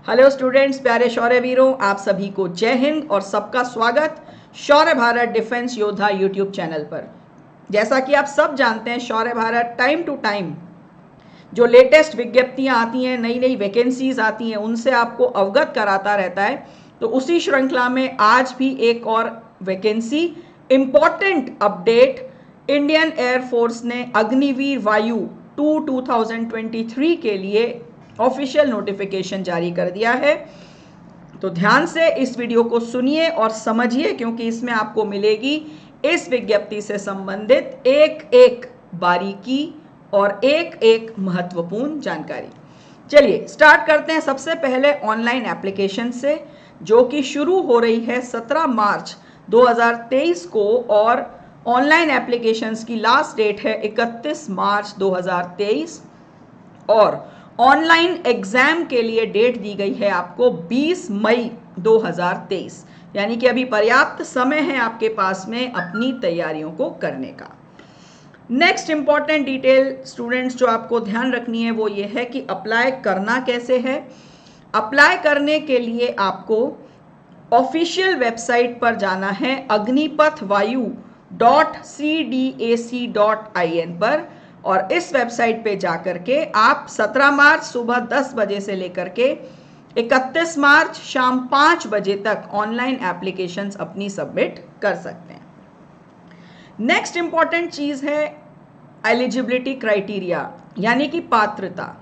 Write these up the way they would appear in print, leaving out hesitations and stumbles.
Hello students, प्यारे शौर्य वीरों, आप सभी को जय हिंद और सबका स्वागत शौर्य भारत डिफेंस योद्धा यूट्यूब चैनल पर। जैसा कि आप सब जानते हैं, शौर्य भारत टाइम टू टाइम जो लेटेस्ट विज्ञप्तियां आती हैं, नई नई वैकेंसीज आती हैं, उनसे आपको अवगत कराता रहता है। तो उसी श्रृंखला में आज भी एक और vacancy, important update, Indian air force ने अग्निवीर वायु 2023 के लिए ऑफिशियल नोटिफिकेशन जारी कर दिया है। तो ध्यान से इस वीडियो को सुनिए और समझिए, क्योंकि इसमें आपको मिलेगी इस विज्ञप्ति से संबंधित एक एक बारीकी और एक एक महत्वपूर्ण जानकारी। चलिए स्टार्ट करते हैं सबसे पहले ऑनलाइन एप्लीकेशन से, जो कि शुरू हो रही है 17 मार्च 2023 को और ऑनलाइन एप्लीकेशंस की लास्ट डेट है 31 मार्च 2023 और ऑनलाइन एग्जाम के लिए डेट दी गई है आपको 20 मई 2023, यानी कि अभी पर्याप्त समय है आपके पास में अपनी तैयारियों को करने का। नेक्स्ट इंपॉर्टेंट डिटेल स्टूडेंट्स जो आपको ध्यान रखनी है वो ये है कि अप्लाई करना कैसे है। अप्लाई करने के लिए आपको ऑफिशियल वेबसाइट पर जाना है agnipathvayu.cdac.in पर, और इस वेबसाइट पे जाकर के आप 17 मार्च सुबह 10 बजे से लेकर के 31 मार्च शाम 5 बजे तक ऑनलाइन एप्लीकेशंस अपनी सबमिट कर सकते हैं। नेक्स्ट इंपॉर्टेंट चीज है एलिजिबिलिटी क्राइटेरिया, यानी कि पात्रता।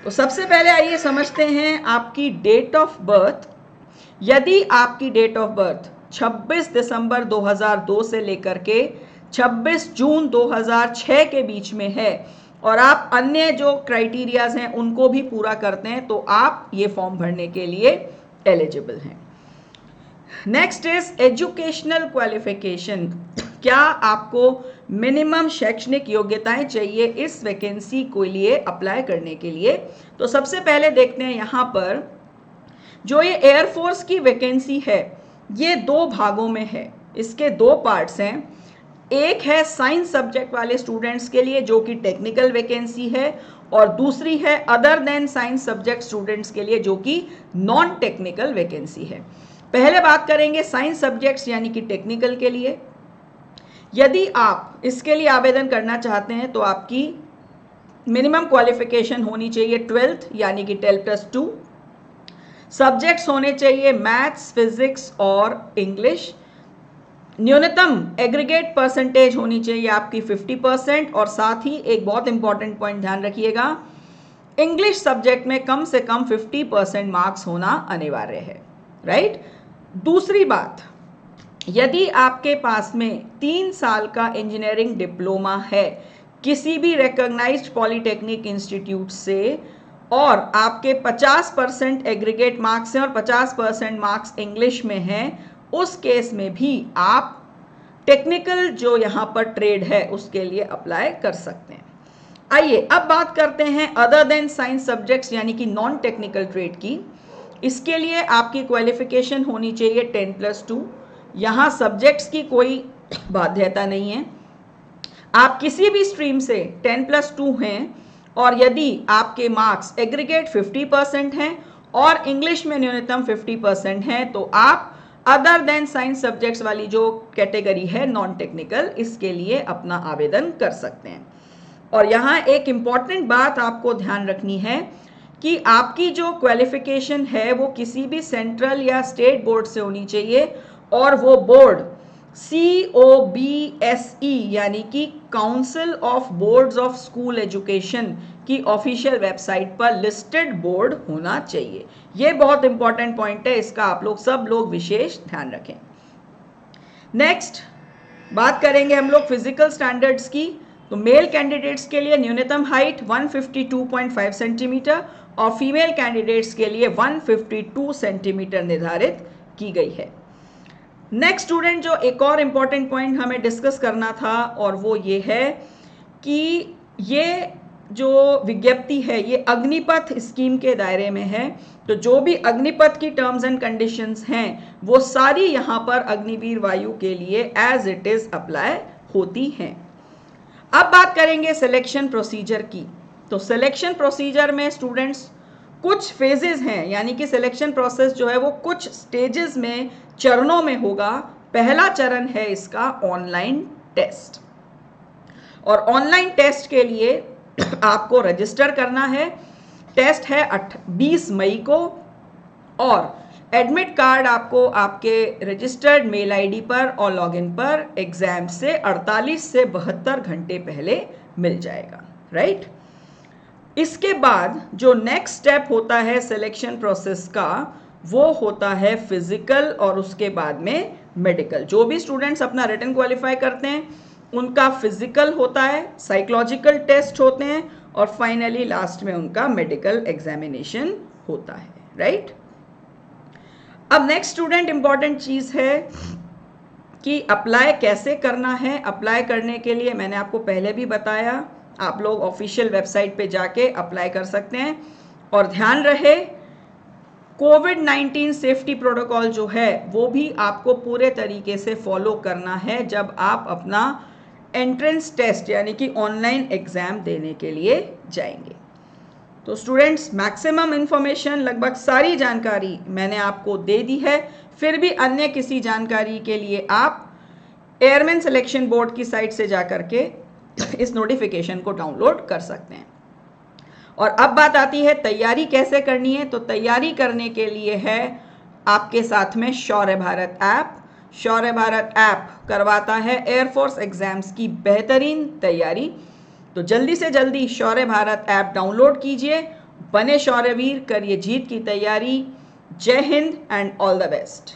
तो सबसे पहले आइए समझते हैं आपकी डेट ऑफ बर्थ। यदि आपकी डेट ऑफ बर्थ 26 दिसंबर 2002 से लेकर के 26 जून 2006 के बीच में है और आप अन्य जो क्राइटेरियाज हैं उनको भी पूरा करते हैं, तो आप ये फॉर्म भरने के लिए एलिजिबल हैं। Next is educational qualification. क्या आपको मिनिमम शैक्षणिक योग्यताएं चाहिए इस वैकेंसी के लिए अप्लाई करने के लिए? तो सबसे पहले देखते हैं यहाँ पर जो ये एयरफोर्स की वैकेंसी है ये दो भागों में है, इसके दो पार्ट्स हैं। एक है साइंस सब्जेक्ट वाले स्टूडेंट्स के लिए जो कि टेक्निकल वैकेंसी है, और दूसरी है other than science subject students के लिए जो कि नॉन टेक्निकल वैकेंसी है। पहले बात करेंगे साइंस सब्जेक्ट्स यानी कि टेक्निकल के लिए। यदि आप इसके लिए आवेदन करना चाहते हैं तो आपकी मिनिमम क्वालिफिकेशन होनी चाहिए 12th यानी कि 12+2। सब्जेक्ट्स होने चाहिए मैथ्स, फिजिक्स और इंग्लिश। न्यूनतम एग्रीगेट परसेंटेज होनी चाहिए आपकी 50%, और साथ ही एक बहुत इंपॉर्टेंट पॉइंट ध्यान रखिएगा, इंग्लिश सब्जेक्ट में कम से कम 50% मार्क्स होना अनिवार्य है, राइट। दूसरी बात, यदि आपके पास में 3 साल का इंजीनियरिंग डिप्लोमा है किसी भी रिकॉग्नाइज्ड पॉलिटेक्निक इंस्टीट्यूट से, और आपके 50% एग्रीगेट मार्क्स हैं और 50% मार्क्स इंग्लिश में हैं, उस केस में भी आप टेक्निकल जो यहाँ पर ट्रेड है उसके लिए अप्लाई कर सकते हैं। आइए अब बात करते हैं अदर देन साइंस सब्जेक्ट्स यानी कि नॉन टेक्निकल ट्रेड की। इसके लिए आपकी क्वालिफिकेशन होनी चाहिए 10+2। यहाँ सब्जेक्ट्स की कोई बाध्यता नहीं है, आप किसी भी स्ट्रीम से 10+2 हैं, और यदि आपके मार्क्स एग्रीगेट 50% हैं और इंग्लिश में न्यूनतम 50% हैं, तो आप अदर देन साइंस सब्जेक्ट्स वाली जो कैटेगरी है नॉन टेक्निकल, इसके लिए अपना आवेदन कर सकते हैं। और यहाँ एक इंपॉर्टेंट बात आपको ध्यान रखनी है कि आपकी जो क्वालिफिकेशन है वो किसी भी सेंट्रल या स्टेट बोर्ड से होनी चाहिए, और वो बोर्ड COBSE यानी कि council of boards of school education की ऑफिशियल वेबसाइट पर लिस्टेड बोर्ड होना चाहिए। ये बहुत इंपॉर्टेंट पॉइंट है, इसका आप लोग सब लोग विशेष ध्यान रखें। नेक्स्ट बात करेंगे हम लोग फिजिकल स्टैंडर्ड्स की। तो मेल कैंडिडेट्स के लिए न्यूनतम हाइट 152.5 सेंटीमीटर और फीमेल कैंडिडेट्स के लिए 152 सेंटीमीटर निर्धारित की गई है। नेक्स्ट स्टूडेंट जो एक और इम्पॉर्टेंट पॉइंट हमें डिस्कस करना था, और वो ये है कि ये जो विज्ञप्ति है ये अग्निपथ स्कीम के दायरे में है। तो जो भी अग्निपथ की टर्म्स एंड कंडीशंस हैं वो सारी यहाँ पर अग्निवीर वायु के लिए एज इट इज अप्लाई होती हैं। अब बात करेंगे सिलेक्शन प्रोसीजर की। तो सिलेक्शन प्रोसीजर में स्टूडेंट्स कुछ फेजेस हैं, यानी कि सिलेक्शन प्रोसेस जो है वो कुछ स्टेजेस में, चरणों में होगा। पहला चरण है इसका ऑनलाइन टेस्ट, और ऑनलाइन टेस्ट के लिए आपको रजिस्टर करना है। टेस्ट है 20 मई को, और एडमिट कार्ड आपको आपके रजिस्टर्ड मेल आईडी पर और लॉगिन पर एग्जाम से 48 से 72 घंटे पहले मिल जाएगा, राइट। इसके बाद जो नेक्स्ट स्टेप होता है सिलेक्शन प्रोसेस का, वो होता है फिजिकल और उसके बाद में मेडिकल। जो भी स्टूडेंट्स अपना रिटन क्वालिफाई करते हैं उनका फिजिकल होता है, साइकोलॉजिकल टेस्ट होते हैं, और फाइनली लास्ट में उनका मेडिकल एग्जामिनेशन होता है, राइट। अब नेक्स्ट स्टूडेंट इंपॉर्टेंट चीज है कि अप्लाई कैसे करना है। अप्लाई करने के लिए मैंने आपको पहले भी बताया, आप लोग ऑफिशियल वेबसाइट पे जाके अप्लाई कर सकते हैं। और ध्यान रहे, कोविड-19 सेफ्टी प्रोटोकॉल जो है वो भी आपको पूरे तरीके से फॉलो करना है जब आप अपना एंट्रेंस टेस्ट यानी कि ऑनलाइन एग्जाम देने के लिए जाएंगे। तो स्टूडेंट्स, मैक्सिमम इंफॉर्मेशन, लगभग सारी जानकारी मैंने आपको दे दी है। फिर भी अन्य किसी जानकारी के लिए आप एयरमैन सिलेक्शन बोर्ड की साइट से जाकर के इस नोटिफिकेशन को डाउनलोड कर सकते हैं। और अब बात आती है तैयारी कैसे करनी है। तो तैयारी करने के लिए है आपके साथ में शौर्य भारत ऐप। शौर्य भारत ऐप करवाता है एयरफोर्स एग्जाम्स की बेहतरीन तैयारी। तो जल्दी से जल्दी शौर्य भारत ऐप डाउनलोड कीजिए, बने शौर्यवीर, करिए जीत की तैयारी। जय Hind and all the best.